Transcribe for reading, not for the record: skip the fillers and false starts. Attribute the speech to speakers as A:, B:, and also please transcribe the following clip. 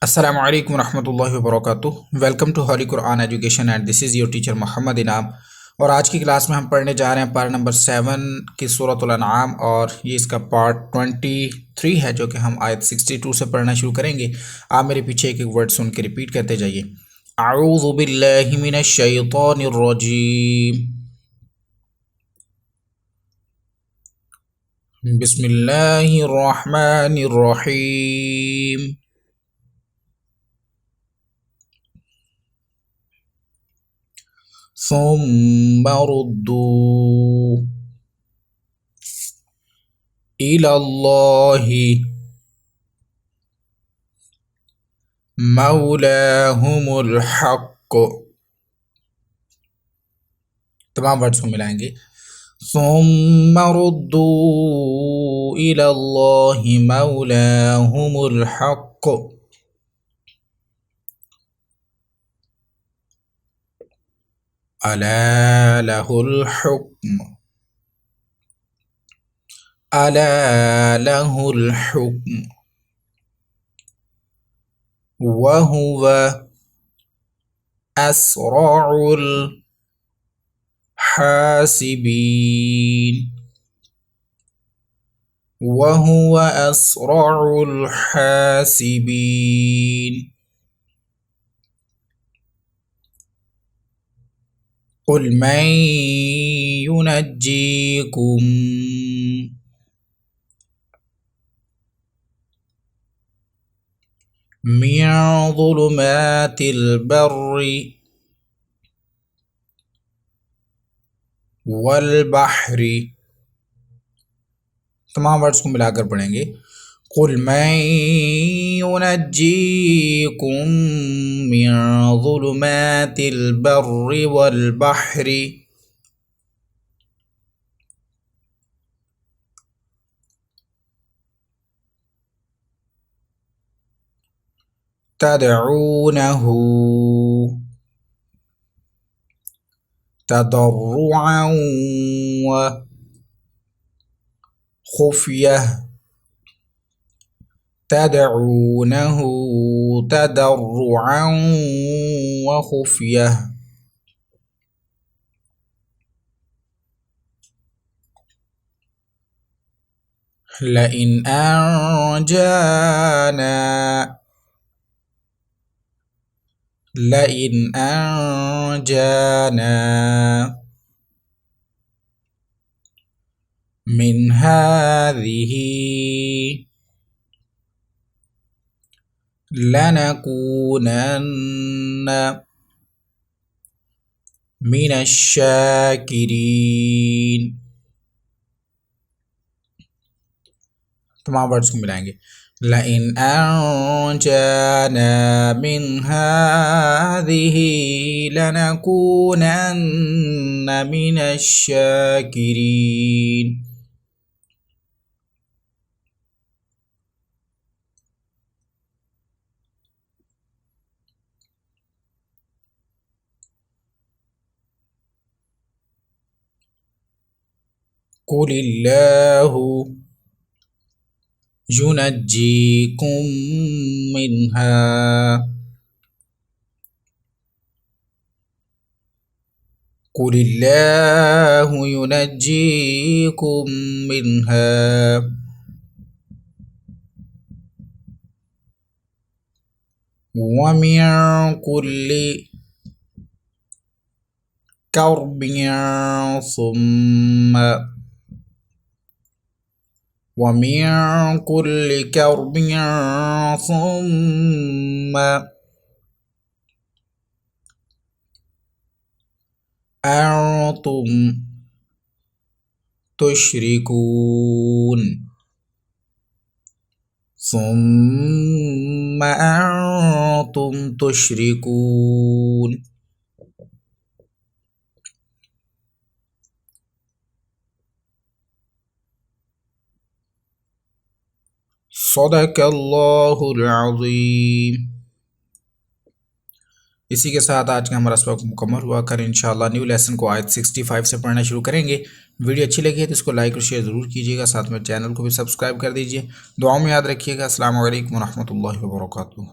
A: अस्सलामु अलैकुम रहमतुल्लाहि व बरकातुहू। Welcome to holy Quran education and this is your teacher Mohammad Inam. और आज की क्लास में हम पढ़ने जा रहे हैं पार्ट नंबर 7 की सूरतुल अनआम, और ये इसका पार्ट 23 है जो कि हम आयत 62 से पढ़ना शुरू करेंगे। आप मेरे पीछे एक एक वर्ड सुन के रिपीट करते जाइए। अऊज़ु बिल्लाहि मिनश शैतानिर रजीम, बिस्मिल्लाहिर रहमानिर रहीम। सुम्मा रुद्दू इलल्लाहि मौलाहुमुल हक़। तमाम वर्ड्स को मिलाएंगे। सुम्मा रुद्दू इलल्लाहि मौलाहुमुल हक़ अला लहुल हुक्म, अला लहुल हुक्म वहुव अस्रउल हासिबीन, वहुव अस्रउल हासिबीन। कुल मन युनज्जीकुम मिन ज़ुलुमातिल बर्रि वल बहरी। तमाम वर्ड्स को मिलाकर पढ़ेंगे। कुल मन युनज्जीकुम मिन ज़ुलुमातिल बर्रि वल बहरी तदऊनहु तदर्रुअन व खुफ़ियह, तदऊनहु तदर्रुअन व खुफ़ियह। लइन अंजाना, लइन अंजाना मिन हाज़िही लनकूनन्न मिनश शाकिरीन। तमाम वर्ड्स को मिलाएंगे। लइन अंजाना मिन हाज़िही लनकूनन्न मिनश शाकिरीन। कुलिल्लाहु युनज्जीकुम मिन्हा, कुलिल्लाहु युनज्जीकुम मिन्हा व मिन कुल्लि कर्बिन सुम्मा, वमिन कुल्लि कर्बिन सुम्मा अंतुम तुश्रिकून, सुम्मा अंतुम तुश्रिकून। सदक़ल्लाहुल अज़ीम। इसी के साथ आज का हमारा सबक मुकम्मल हुआ। कर इंशाअल्लाह न्यू लेसन को आयत 65 से पढ़ना शुरू करेंगे। वीडियो अच्छी लगी है तो इसको लाइक और शेयर ज़रूर कीजिएगा, साथ में चैनल को भी सब्सक्राइब कर दीजिए। दुआ में याद रखिएगा। अस्सलामु अलैकुम व रहमतुल्लाहि व बरकातुहू।